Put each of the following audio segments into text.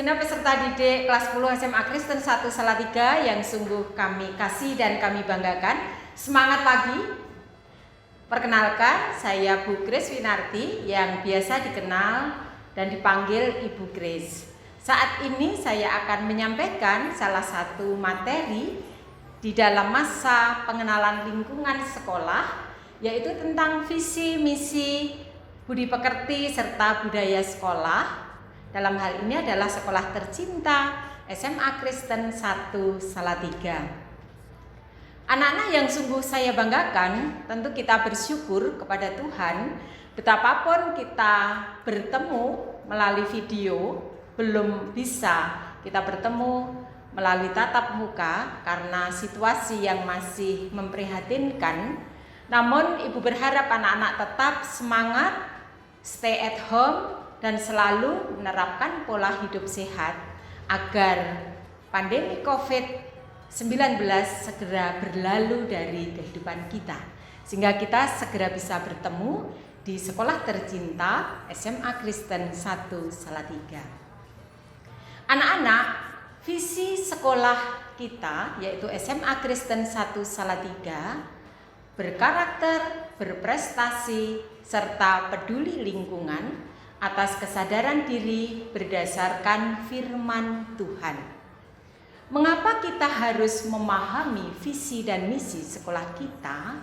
Segenap peserta didik kelas 10 SMA Kristen 1 Salatiga yang sungguh kami kasih dan kami banggakan. Semangat pagi. Perkenalkan, saya Bu Grace Winarti yang biasa dikenal dan dipanggil Ibu Grace. Saat ini saya akan menyampaikan salah satu materi di dalam masa pengenalan lingkungan sekolah, yaitu tentang visi, misi, budi pekerti, serta budaya sekolah. Dalam hal ini adalah sekolah tercinta SMA Kristen 1 Salatiga. Anak-anak yang sungguh saya banggakan, tentu kita bersyukur kepada Tuhan betapapun kita bertemu melalui video, belum bisa kita bertemu melalui tatap muka karena situasi yang masih memprihatinkan. Namun Ibu berharap anak-anak tetap semangat, stay at home, dan selalu menerapkan pola hidup sehat agar pandemi COVID-19 segera berlalu dari kehidupan kita, sehingga kita segera bisa bertemu di sekolah tercinta SMA Kristen 1 Salatiga. Anak-anak, visi sekolah kita yaitu SMA Kristen 1 Salatiga berkarakter, berprestasi, serta peduli lingkungan atas kesadaran diri berdasarkan firman Tuhan. Mengapa kita harus memahami visi dan misi sekolah kita?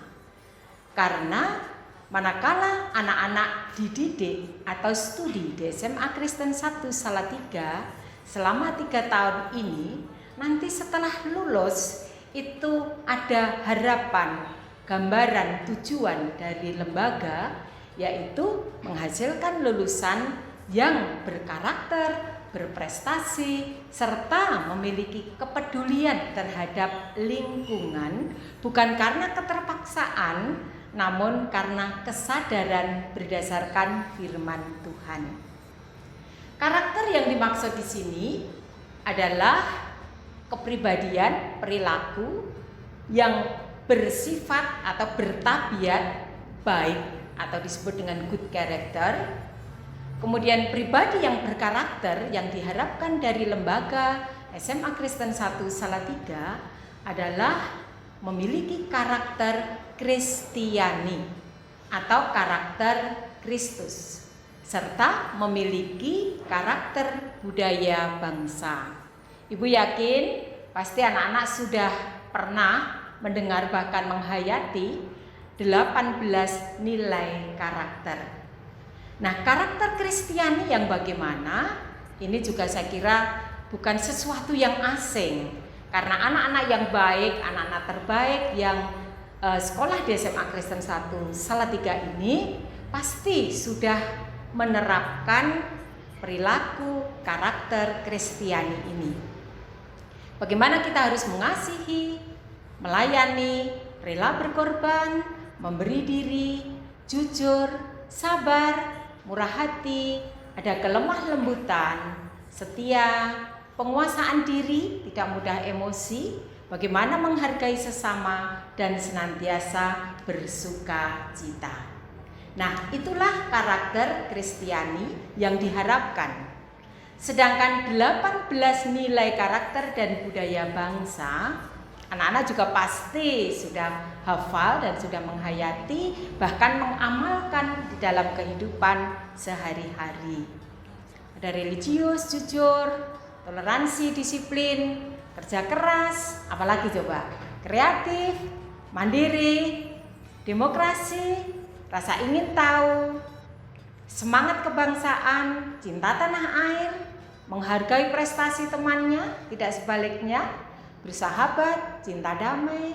Karena manakala anak-anak dididik atau studi di SMA Kristen 1 Salatiga selama 3 tahun ini, nanti setelah lulus itu ada harapan, gambaran, tujuan dari lembaga, yaitu menghasilkan lulusan yang berkarakter, berprestasi, serta memiliki kepedulian terhadap lingkungan, bukan karena keterpaksaan, namun karena kesadaran berdasarkan firman Tuhan. Karakter yang dimaksud di sini adalah kepribadian, perilaku yang bersifat atau bertabiat baik atau disebut dengan good character. Kemudian pribadi yang berkarakter yang diharapkan dari lembaga SMA Kristen 1 Salatiga adalah memiliki karakter Kristiani atau karakter Kristus, serta memiliki karakter budaya bangsa. Ibu yakin pasti anak-anak sudah pernah mendengar bahkan menghayati 18 nilai karakter. Nah, karakter Kristiani yang bagaimana? Ini juga saya kira bukan sesuatu yang asing, karena anak-anak yang baik, anak-anak terbaik yang sekolah di SMA Kristen 1 Salatiga ini pasti sudah menerapkan perilaku karakter Kristiani ini. Bagaimana kita harus mengasihi, melayani, rela berkorban, memberi diri, jujur, sabar, murah hati, ada kelemah lembutan, setia, penguasaan diri, tidak mudah emosi, bagaimana menghargai sesama, dan senantiasa bersuka cita. Nah, itulah karakter Kristiani yang diharapkan. Sedangkan 18 nilai karakter dan budaya bangsa, anak-anak juga pasti sudah hafal dan sudah menghayati, bahkan mengamalkan di dalam kehidupan sehari-hari. Ada religius, jujur, toleransi, disiplin, kerja keras, apalagi coba? Kreatif, mandiri, demokrasi, rasa ingin tahu, semangat kebangsaan, cinta tanah air, menghargai prestasi temannya, tidak sebaliknya, bersahabat, cinta damai,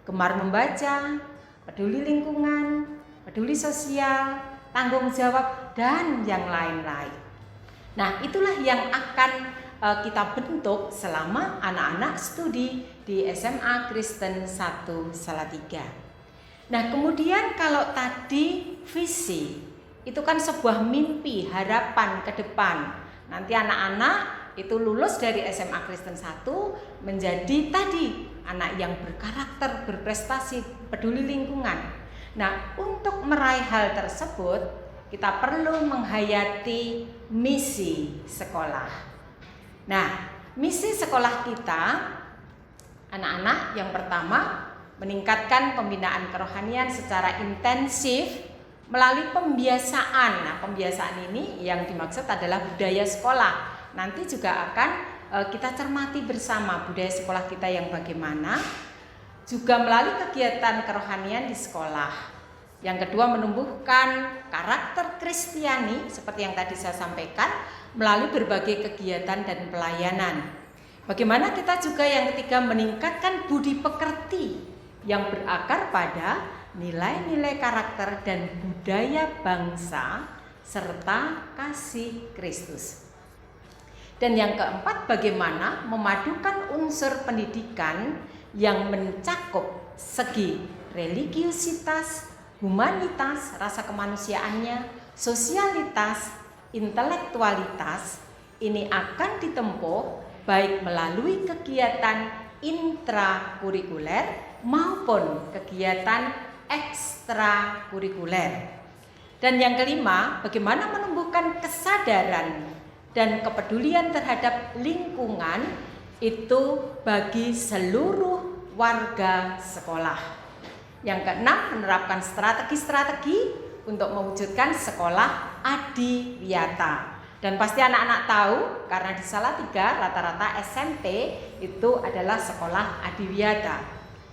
gemar membaca, peduli lingkungan, peduli sosial, tanggung jawab, dan yang lain-lain. Nah, itulah yang akan kita bentuk selama anak-anak studi di SMA Kristen 1 Salatiga. Nah, kemudian kalau tadi visi, itu kan sebuah mimpi, harapan ke depan. Nanti anak-anak itu lulus dari SMA Kristen 1 menjadi tadi anak yang berkarakter, berprestasi, peduli lingkungan. Nah, untuk meraih hal tersebut kita perlu menghayati misi sekolah. Nah, misi sekolah kita, anak-anak, yang pertama meningkatkan pembinaan kerohanian secara intensif melalui pembiasaan. Nah, pembiasaan ini yang dimaksud adalah budaya sekolah. Nanti juga akan kita cermati bersama budaya sekolah kita yang bagaimana, juga melalui kegiatan kerohanian di sekolah. Yang kedua, menumbuhkan karakter Kristiani seperti yang tadi saya sampaikan melalui berbagai kegiatan dan pelayanan. Bagaimana kita juga yang ketiga meningkatkan budi pekerti yang berakar pada nilai-nilai karakter dan budaya bangsa serta kasih Kristus. Dan yang keempat, bagaimana memadukan unsur pendidikan yang mencakup segi religiusitas, humanitas, rasa kemanusiaannya, sosialitas, intelektualitas. Ini akan ditempuh baik melalui kegiatan intrakurikuler maupun kegiatan ekstrakurikuler. Dan yang kelima, bagaimana menumbuhkan kesadaran dan kepedulian terhadap lingkungan itu bagi seluruh warga sekolah. Yang keenam, menerapkan strategi-strategi untuk mewujudkan sekolah adiwiyata. Dan pasti anak-anak tahu karena di Salatiga rata-rata SMP itu adalah sekolah adiwiyata.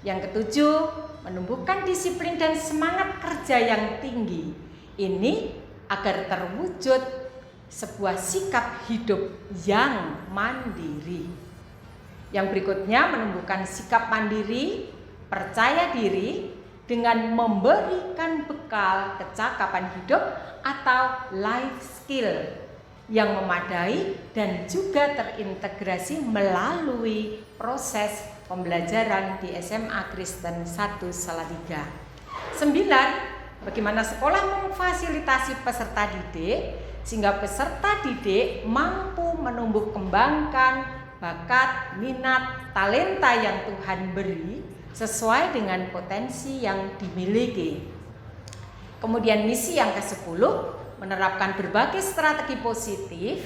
Yang ketujuh, menumbuhkan disiplin dan semangat kerja yang tinggi. Ini agar terwujud sebuah sikap hidup yang mandiri. Yang berikutnya, menumbuhkan sikap mandiri, percaya diri dengan memberikan bekal kecakapan hidup atau life skill yang memadai dan juga terintegrasi melalui proses pembelajaran di SMA Kristen 1 Salatiga. 9. Bagaimana sekolah memfasilitasi peserta didik sehingga peserta didik mampu menumbuh kembangkan bakat, minat, talenta yang Tuhan beri sesuai dengan potensi yang dimiliki. Kemudian misi yang ke-10, menerapkan berbagai strategi positif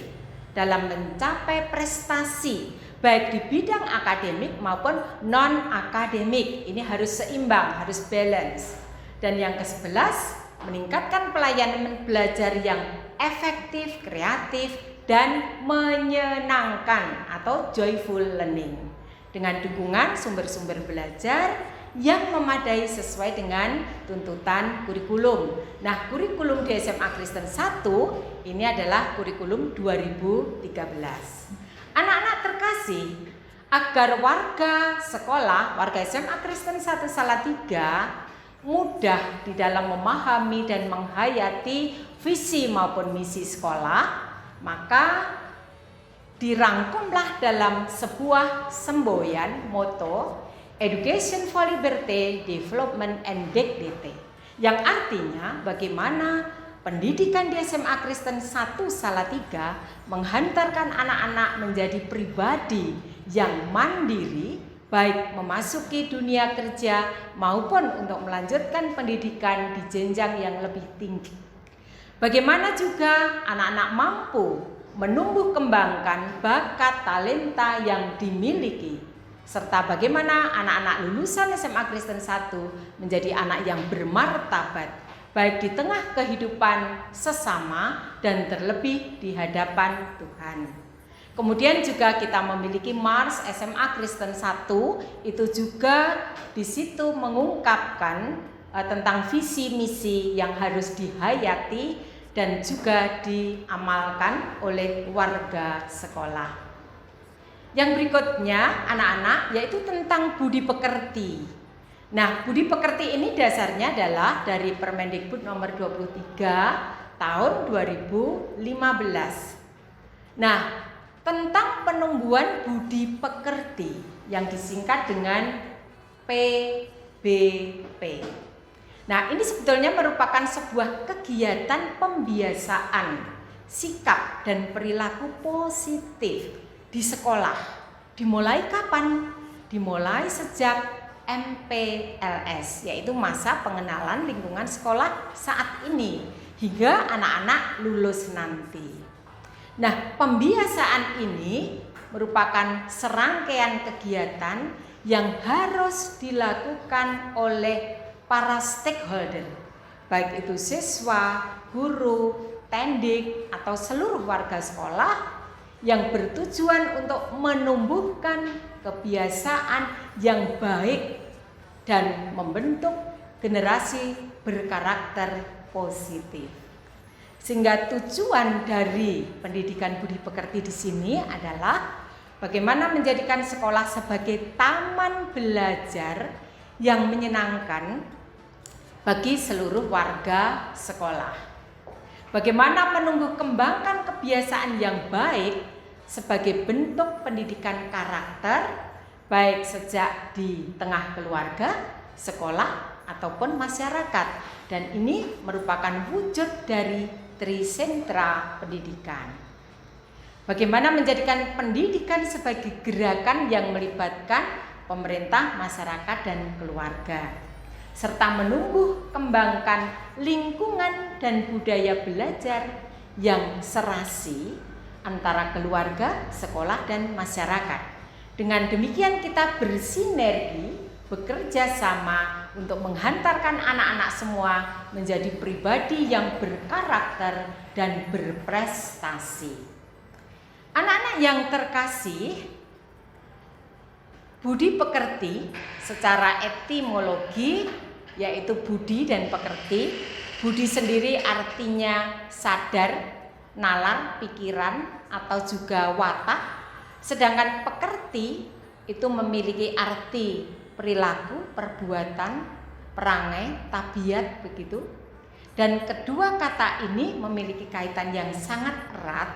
dalam mencapai prestasi baik di bidang akademik maupun non-akademik. Ini harus seimbang, harus balance. Dan yang ke-11, meningkatkan pelayanan belajar yang efektif, kreatif, dan menyenangkan atau joyful learning dengan dukungan sumber-sumber belajar yang memadai sesuai dengan tuntutan kurikulum. Nah, kurikulum di SMA Kristen 1 ini adalah kurikulum 2013. Anak-anak terkasih, agar warga sekolah, warga SMA Kristen 1 Salatiga mudah di dalam memahami dan menghayati visi maupun misi sekolah, maka dirangkumlah dalam sebuah semboyan moto Education for Liberty, Development and Dignity, yang artinya bagaimana pendidikan di SMA Kristen 1 Salatiga menghantarkan anak-anak menjadi pribadi yang mandiri, baik memasuki dunia kerja maupun untuk melanjutkan pendidikan di jenjang yang lebih tinggi. Bagaimana juga anak-anak mampu menumbuh kembangkan bakat talenta yang dimiliki, serta bagaimana anak-anak lulusan SMA Kristen 1 menjadi anak yang bermartabat, baik di tengah kehidupan sesama dan terlebih di hadapan Tuhan. Kemudian juga kita memiliki Mars SMA Kristen 1, itu juga di situ mengungkapkan tentang visi misi yang harus dihayati dan juga diamalkan oleh warga sekolah. Yang berikutnya anak-anak yaitu tentang budi pekerti. Nah, budi pekerti ini dasarnya adalah dari Permendikbud nomor 23 tahun 2015. Nah, tentang penumbuhan budi pekerti yang disingkat dengan PBP. Nah, ini sebetulnya merupakan sebuah kegiatan pembiasaan sikap dan perilaku positif di sekolah. Dimulai kapan? Dimulai sejak MPLS, yaitu masa pengenalan lingkungan sekolah saat ini, hingga anak-anak lulus nanti. Nah, pembiasaan ini merupakan serangkaian kegiatan yang harus dilakukan oleh para stakeholder, baik itu siswa, guru, tendik, atau seluruh warga sekolah, yang bertujuan untuk menumbuhkan kebiasaan yang baik dan membentuk generasi berkarakter positif. Sehingga tujuan dari pendidikan budi pekerti di sini adalah bagaimana menjadikan sekolah sebagai taman belajar yang menyenangkan bagi seluruh warga sekolah. Bagaimana menumbuh kembangkan kebiasaan yang baik sebagai bentuk pendidikan karakter, baik sejak di tengah keluarga, sekolah, ataupun masyarakat. Dan ini merupakan wujud dari Trisentra Pendidikan. Bagaimana menjadikan pendidikan sebagai gerakan yang melibatkan pemerintah, masyarakat, dan keluarga, serta menumbuh kembangkan lingkungan dan budaya belajar yang serasi antara keluarga, sekolah, dan masyarakat. Dengan demikian kita bersinergi, bekerja sama untuk menghantarkan anak-anak semua menjadi pribadi yang berkarakter dan berprestasi. Anak-anak yang terkasih, budi pekerti secara etimologi yaitu budi dan pekerti. Budi sendiri artinya sadar, nalar, pikiran, atau juga watak. Sedangkan pekerti itu memiliki arti perilaku, perbuatan, perangai, tabiat, begitu. Dan kedua kata ini memiliki kaitan yang sangat erat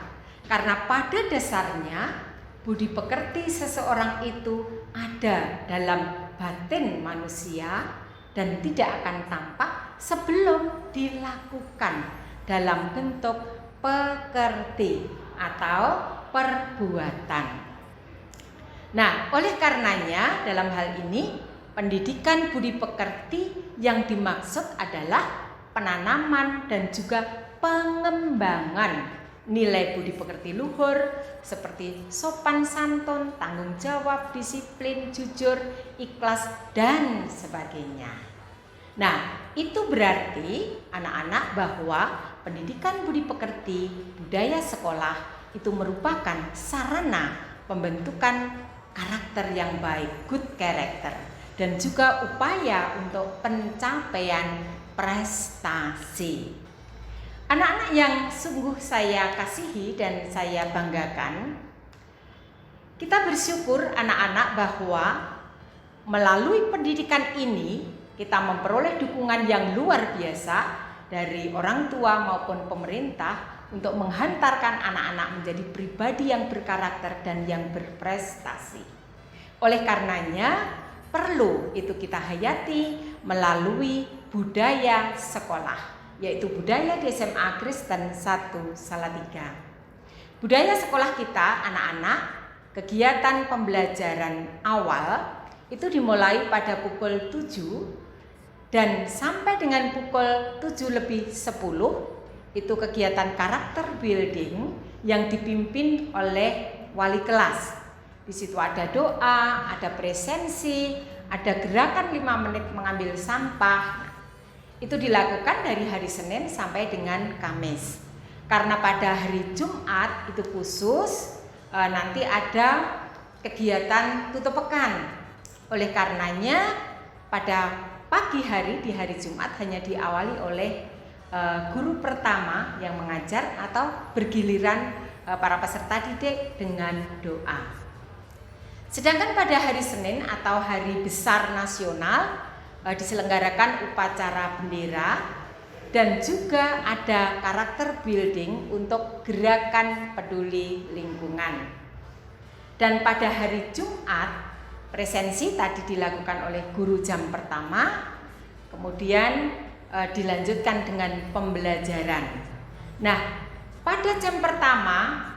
karena pada dasarnya budi pekerti seseorang itu ada dalam batin manusia dan tidak akan tampak sebelum dilakukan dalam bentuk pekerti atau perbuatan. Nah, oleh karenanya dalam hal ini pendidikan budi pekerti yang dimaksud adalah penanaman dan juga pengembangan nilai budi pekerti luhur seperti sopan santun, tanggung jawab, disiplin, jujur, ikhlas, dan sebagainya. Nah, itu berarti anak-anak bahwa pendidikan budi pekerti budaya sekolah itu merupakan sarana pembentukan karakter yang baik, good character, dan juga upaya untuk pencapaian prestasi. Anak-anak yang sungguh saya kasihi dan saya banggakan, kita bersyukur anak-anak bahwa melalui pendidikan ini kita memperoleh dukungan yang luar biasa dari orang tua maupun pemerintah untuk menghantarkan anak-anak menjadi pribadi yang berkarakter dan yang berprestasi. Oleh karenanya perlu itu kita hayati melalui budaya sekolah, yaitu budaya di SMA Kristen 1 Salatiga. Budaya sekolah kita anak-anak, kegiatan pembelajaran awal itu dimulai pada pukul 7 dan sampai dengan pukul 7:10 itu kegiatan karakter building yang dipimpin oleh wali kelas. Di situ ada doa, ada presensi, ada gerakan 5 menit mengambil sampah. Itu dilakukan dari hari Senin sampai dengan Kamis. Karena pada hari Jumat itu khusus nanti ada kegiatan tutup pekan. Oleh karenanya pada pagi hari di hari Jumat hanya diawali oleh guru pertama yang mengajar atau bergiliran para peserta didik dengan doa. Sedangkan pada hari Senin atau hari besar nasional diselenggarakan upacara bendera dan juga ada karakter building untuk gerakan peduli lingkungan. Dan pada hari Jumat presensi tadi dilakukan oleh guru jam pertama, kemudian dilanjutkan dengan pembelajaran. Nah, pada jam pertama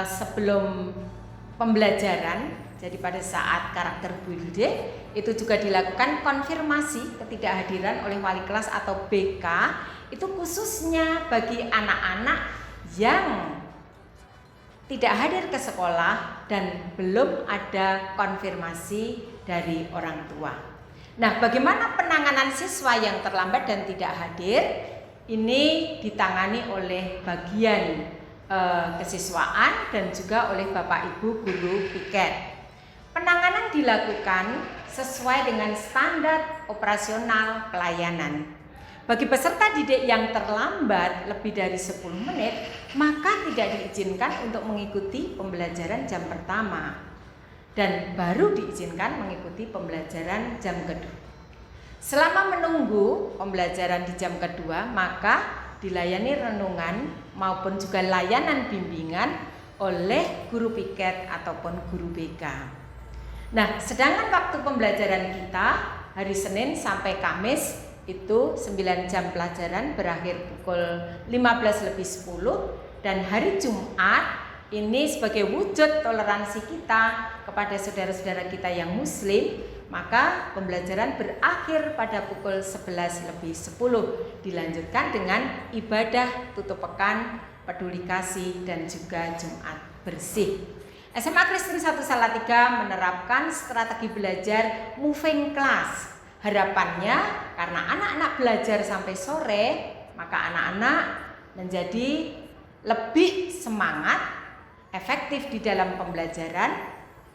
sebelum pembelajaran, jadi pada saat karakter building itu juga dilakukan konfirmasi ketidakhadiran oleh wali kelas atau BK, itu khususnya bagi anak-anak yang tidak hadir ke sekolah dan belum ada konfirmasi dari orang tua. Nah, bagaimana penanganan siswa yang terlambat dan tidak hadir? Ini ditangani oleh bagian kesiswaan dan juga oleh Bapak Ibu guru piket. Penanganan dilakukan sesuai dengan standar operasional pelayanan. Bagi peserta didik yang terlambat lebih dari 10 menit, maka tidak diizinkan untuk mengikuti pembelajaran jam pertama dan baru diizinkan mengikuti pembelajaran jam kedua. Selama menunggu pembelajaran di jam kedua, maka dilayani renungan maupun juga layanan bimbingan oleh guru piket ataupun guru BK. Nah, sedangkan waktu pembelajaran kita hari Senin sampai Kamis itu 9 jam pelajaran berakhir pukul 15:10 dan hari Jumat ini sebagai wujud toleransi kita kepada saudara-saudara kita yang muslim, maka pembelajaran berakhir pada pukul 11:10 dilanjutkan dengan ibadah tutup pekan, peduli kasih dan juga Jumat bersih. SMA Kristen 1 Salatiga menerapkan strategi belajar moving class. Harapannya karena anak-anak belajar sampai sore, maka anak-anak menjadi lebih semangat, efektif di dalam pembelajaran,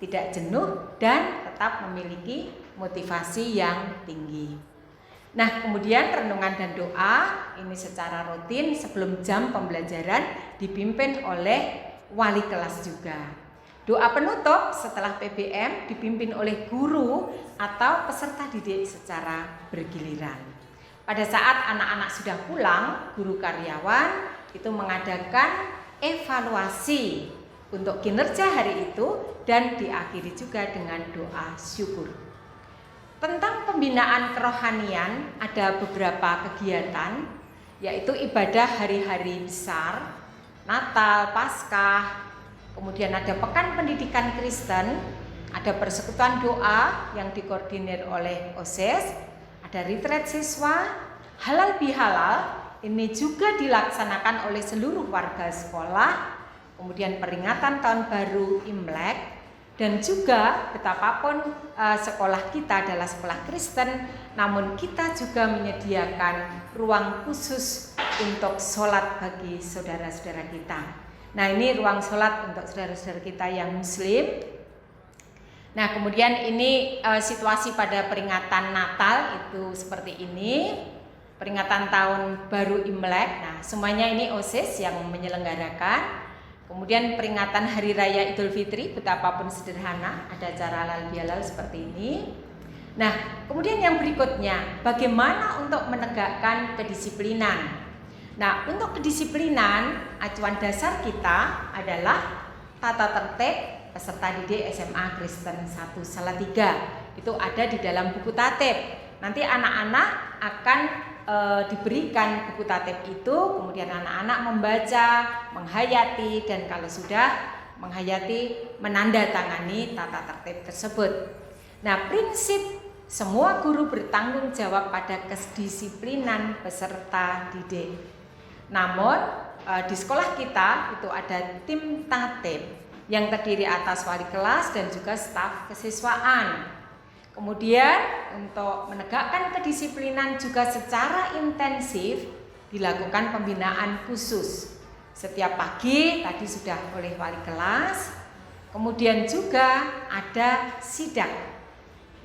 tidak jenuh dan tetap memiliki motivasi yang tinggi. Nah, kemudian renungan dan doa ini secara rutin sebelum jam pembelajaran dipimpin oleh wali kelas juga. Doa penutup setelah PBM dipimpin oleh guru atau peserta didik secara bergiliran. Pada saat anak-anak sudah pulang, guru karyawan itu mengadakan evaluasi untuk kinerja hari itu dan diakhiri juga dengan doa syukur. Tentang pembinaan kerohanian ada beberapa kegiatan, yaitu ibadah hari-hari besar, Natal, Paskah, kemudian ada pekan pendidikan Kristen, ada persekutuan doa yang dikoordinir oleh OSIS, ada retreat siswa, halal bihalal, ini juga dilaksanakan oleh seluruh warga sekolah, kemudian peringatan tahun baru Imlek, dan juga betapapun sekolah kita adalah sekolah Kristen, namun kita juga menyediakan ruang khusus untuk sholat bagi saudara-saudara kita. Nah, ini ruang sholat untuk saudara-saudara kita yang muslim. Nah, kemudian ini situasi pada peringatan Natal itu seperti ini. Peringatan tahun baru Imlek. Nah, semuanya ini OSIS yang menyelenggarakan. Kemudian peringatan Hari Raya Idul Fitri, betapapun sederhana, ada acara halal bihalal seperti ini. Nah, kemudian yang berikutnya, bagaimana untuk menegakkan kedisiplinan? Nah, untuk kedisiplinan, acuan dasar kita adalah tata tertib peserta didik SMA Kristen 1 Salatiga. Itu ada di dalam buku tatib. Nanti anak-anak akan diberikan buku tatib itu, kemudian anak-anak membaca, menghayati, dan kalau sudah menghayati, menandatangani tata tertib tersebut. Nah, prinsip semua guru bertanggung jawab pada kedisiplinan peserta didik. Namun di sekolah kita itu ada tim tatib yang terdiri atas wali kelas dan juga staf kesiswaan. Kemudian untuk menegakkan kedisiplinan juga secara intensif dilakukan pembinaan khusus. Setiap pagi tadi sudah oleh wali kelas. Kemudian juga ada sidak,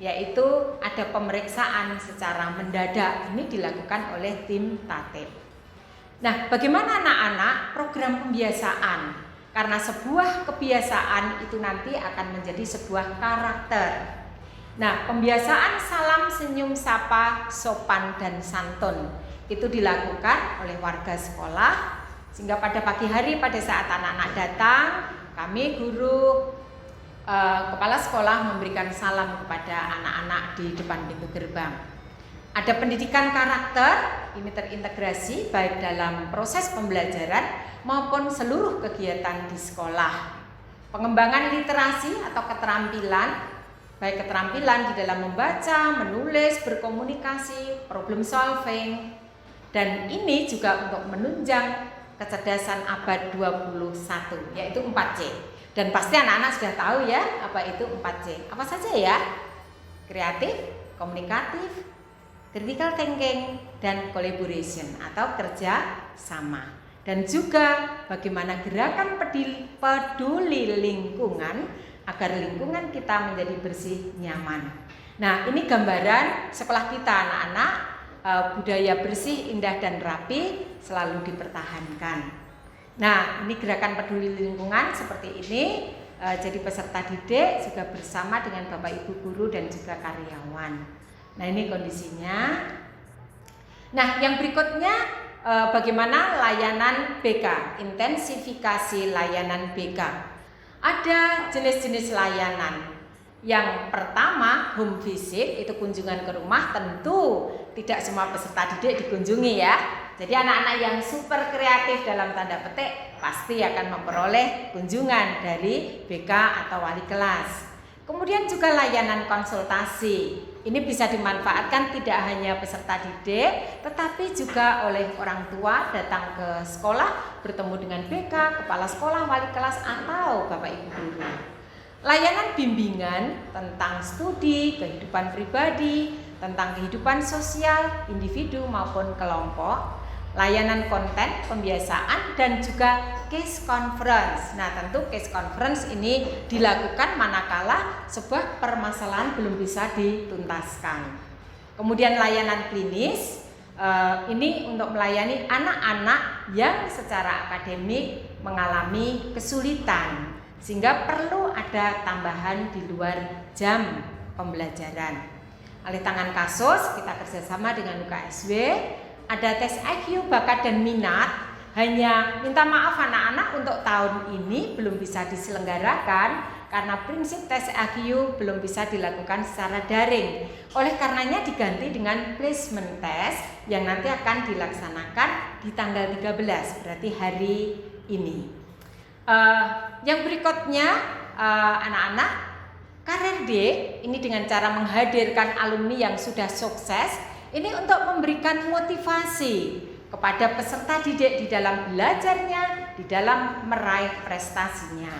yaitu ada pemeriksaan secara mendadak. Ini dilakukan oleh tim tatib. Nah, bagaimana anak-anak program pembiasaan? Karena sebuah kebiasaan itu nanti akan menjadi sebuah karakter. Nah, pembiasaan salam, senyum, sapa, sopan, dan santun itu dilakukan oleh warga sekolah. Sehingga pada pagi hari pada saat anak-anak datang, kami guru kepala sekolah memberikan salam kepada anak-anak di depan pintu gerbang. Ada pendidikan karakter, ini terintegrasi baik dalam proses pembelajaran maupun seluruh kegiatan di sekolah. Pengembangan literasi atau keterampilan, baik keterampilan di dalam membaca, menulis, berkomunikasi, problem solving, dan ini juga untuk menunjang kecerdasan abad 21, yaitu 4C. Dan pasti anak-anak sudah tahu ya apa itu 4C. Apa saja ya? Kreatif, komunikatif, critical thinking, dan collaboration atau kerja sama. Dan juga bagaimana gerakan peduli lingkungan agar lingkungan kita menjadi bersih, nyaman. Nah, ini gambaran sekolah kita anak-anak, budaya bersih, indah, dan rapi selalu dipertahankan. Nah, ini gerakan peduli lingkungan seperti ini. Jadi peserta didik juga bersama dengan Bapak Ibu guru dan juga karyawan. Nah, ini kondisinya. Nah, yang berikutnya bagaimana layanan BK, intensifikasi layanan BK. Ada jenis-jenis layanan. Yang pertama, home visit, itu kunjungan ke rumah. Tentu tidak semua peserta didik dikunjungi ya. Jadi anak-anak yang super kreatif dalam tanda petik pasti akan memperoleh kunjungan dari BK atau wali kelas. Kemudian juga layanan konsultasi. Ini bisa dimanfaatkan tidak hanya peserta didik, tetapi juga oleh orang tua datang ke sekolah, bertemu dengan BK, kepala sekolah, wali kelas, atau Bapak Ibu guru. Layanan bimbingan tentang studi, kehidupan pribadi, tentang kehidupan sosial, individu maupun kelompok. Layanan konten, pembiasaan, dan juga case conference. Nah, tentu case conference ini dilakukan manakala sebuah permasalahan belum bisa dituntaskan. Kemudian layanan klinis, ini untuk melayani anak-anak yang secara akademik mengalami kesulitan, sehingga perlu ada tambahan di luar jam pembelajaran. Oleh tangan kasus, kita kerjasama dengan UKSW. Ada tes IQ, bakat, dan minat. Hanya minta maaf anak-anak untuk tahun ini belum bisa diselenggarakan karena prinsip tes IQ belum bisa dilakukan secara daring. Oleh karenanya diganti dengan placement test yang nanti akan dilaksanakan di tanggal 13, berarti hari ini. Yang berikutnya anak-anak Karir D ini dengan cara menghadirkan alumni yang sudah sukses. Ini untuk memberikan motivasi kepada peserta didik di dalam belajarnya, di dalam meraih prestasinya.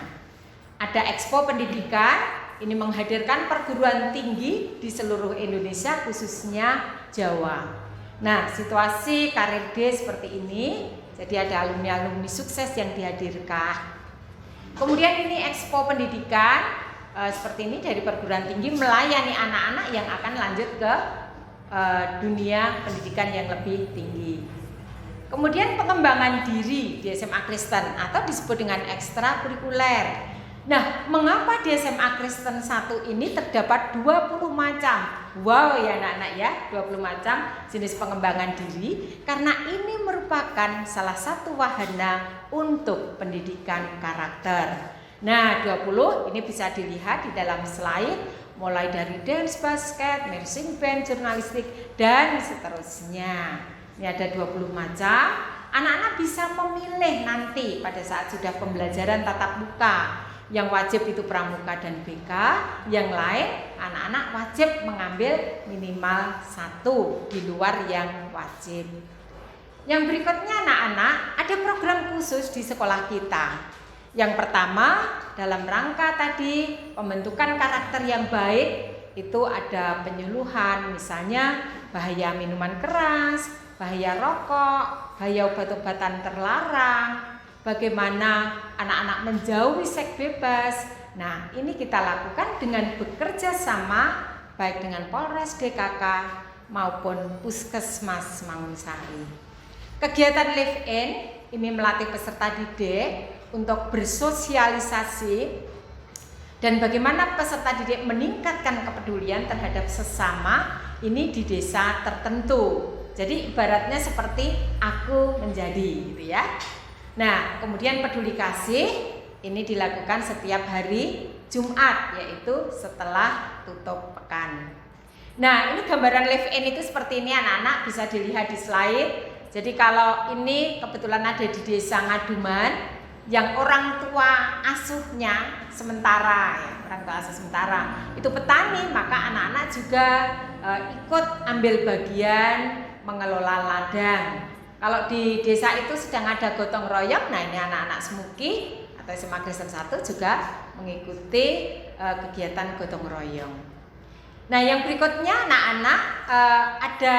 Ada Expo Pendidikan, ini menghadirkan perguruan tinggi di seluruh Indonesia, khususnya Jawa. Nah, situasi Karir D seperti ini, jadi ada alumni-alumni sukses yang dihadirkan. Kemudian ini Expo Pendidikan, seperti ini dari perguruan tinggi melayani anak-anak yang akan lanjut ke dunia pendidikan yang lebih tinggi. Kemudian pengembangan diri di SMA Kristen atau disebut dengan ekstrakurikuler. Nah, mengapa di SMA Kristen 1 ini terdapat 20 macam? Wow ya anak-anak ya, 20 macam jenis pengembangan diri, karena ini merupakan salah satu wahana untuk pendidikan karakter. Nah, 20 ini bisa dilihat di dalam slide, mulai dari dance, basket, marching band, jurnalistik, dan seterusnya. Ini ada 20 macam. Anak-anak bisa memilih nanti pada saat sudah pembelajaran tatap muka. Yang wajib itu pramuka dan BK, yang lain anak-anak wajib mengambil minimal 1 di luar yang wajib. Yang berikutnya anak-anak, ada program khusus di sekolah kita. Yang pertama, dalam rangka tadi pembentukan karakter yang baik, itu ada penyuluhan, misalnya bahaya minuman keras, bahaya rokok, bahaya obat-obatan terlarang, bagaimana anak-anak menjauhi seks bebas. Nah, ini kita lakukan dengan bekerja sama baik dengan Polres DKK maupun Puskesmas Mangunsari. Kegiatan Live In ini melatih peserta didik untuk bersosialisasi dan bagaimana peserta didik meningkatkan kepedulian terhadap sesama ini di desa tertentu. Jadi ibaratnya seperti aku menjadi gitu ya. Nah, kemudian peduli kasih ini dilakukan setiap hari Jumat, yaitu setelah tutup pekan. Nah, ini gambaran Live In itu seperti ini anak-anak, bisa dilihat di slide. Jadi kalau ini kebetulan ada di desa Ngaduman, yang orang tua asuhnya sementara ya, orang tua asuh sementara itu petani, maka anak-anak juga ikut ambil bagian mengelola ladang. Kalau di desa itu sedang ada gotong royong, nah ini anak-anak semuki atau SMA Kristen 1 juga mengikuti kegiatan gotong royong. Nah, yang berikutnya anak-anak ada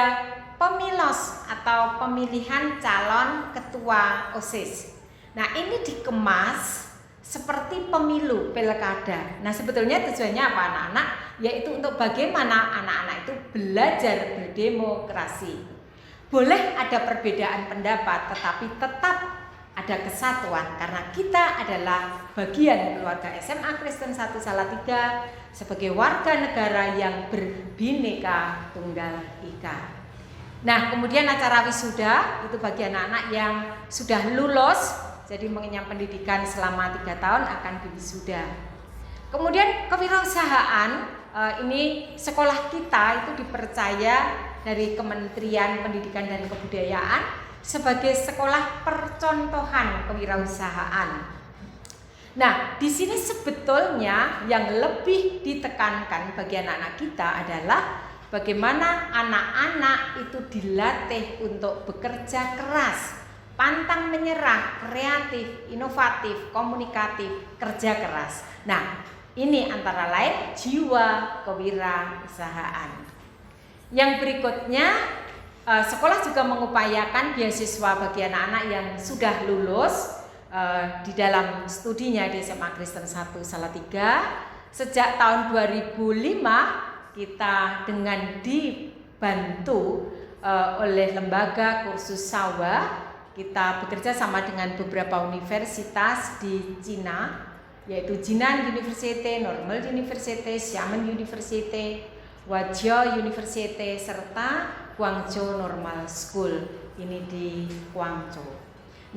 pemilos atau pemilihan calon ketua OSIS. Nah, ini dikemas seperti pemilu pilkada. Nah, sebetulnya tujuannya apa anak-anak? Yaitu untuk bagaimana anak-anak itu belajar berdemokrasi. Boleh ada perbedaan pendapat, tetapi tetap ada kesatuan karena kita adalah bagian keluarga SMA Kristen 1 Salatiga sebagai warga negara yang berbineka tunggal ika. Nah, kemudian acara wisuda itu bagi anak-anak yang sudah lulus, jadi mengenyam pendidikan selama 3 tahun akan diwisuda. Kemudian kewirausahaan, ini sekolah kita itu dipercaya dari Kementerian Pendidikan dan Kebudayaan sebagai sekolah percontohan kewirausahaan. Nah, di sini sebetulnya yang lebih ditekankan bagi anak-anak kita adalah bagaimana anak-anak itu dilatih untuk bekerja keras, pantang menyerah, kreatif, inovatif, komunikatif, kerja keras. Nah, ini antara lain jiwa kewirausahaan. Yang berikutnya, sekolah juga mengupayakan beasiswa bagi anak-anak yang sudah lulus di dalam studinya di SMA Kristen 1 Salatiga. Sejak tahun 2005 kita dengan dibantu oleh lembaga kursus Sawa, kita bekerja sama dengan beberapa universitas di Cina, yaitu Jinan University, Normal University, Xiamen University, Huazhou University, serta Guangzhou Normal School, ini di Guangzhou.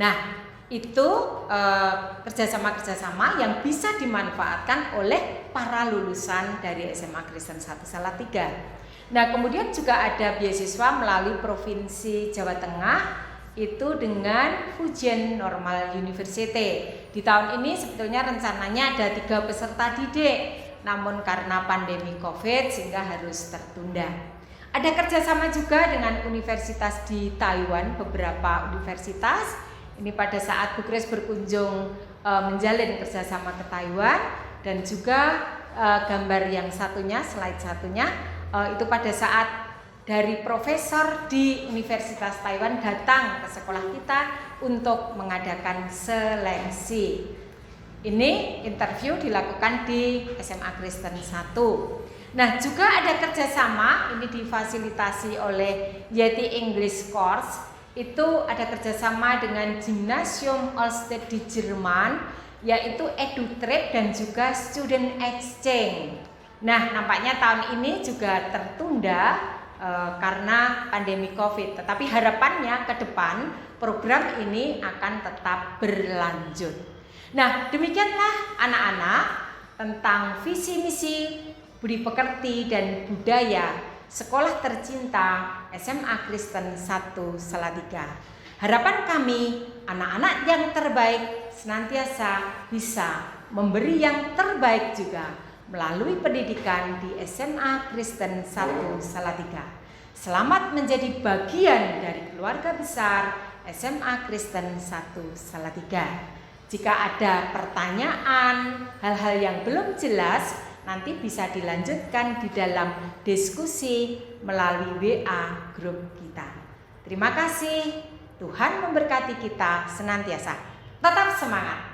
Nah, itu kerjasama-kerjasama yang bisa dimanfaatkan oleh para lulusan dari SMA Kristen 1 Salatiga. Nah, kemudian juga ada beasiswa melalui Provinsi Jawa Tengah, itu dengan Fujian Normal University. Di tahun ini sebetulnya rencananya ada 3 peserta didik, namun karena pandemi COVID sehingga harus tertunda. Ada kerjasama juga dengan universitas di Taiwan, beberapa universitas. Ini pada saat Bu Kris berkunjung menjalin kerjasama ke Taiwan, dan juga gambar yang satunya, slide satunya, itu pada saat dari profesor di Universitas Taiwan datang ke sekolah kita untuk mengadakan seleksi. Ini interview dilakukan di SMA Kristen 1. Nah, juga ada kerjasama, ini difasilitasi oleh Yeti English Course. Itu ada kerjasama dengan Gymnasium Olmsted di Jerman, yaitu EduTrip dan juga Student Exchange. Nah, nampaknya tahun ini juga tertunda karena pandemi COVID. Tetapi harapannya ke depan program ini akan tetap berlanjut. Nah, demikianlah anak-anak tentang visi misi, budi pekerti dan budaya sekolah tercinta SMA Kristen 1 Salatiga. Harapan kami anak-anak yang terbaik senantiasa bisa memberi yang terbaik juga melalui pendidikan di SMA Kristen 1 Salatiga. Selamat menjadi bagian dari keluarga besar SMA Kristen 1 Salatiga. Jika ada pertanyaan, hal-hal yang belum jelas, nanti bisa dilanjutkan di dalam diskusi melalui WA grup kita. Terima kasih, Tuhan memberkati kita senantiasa. Tetap semangat.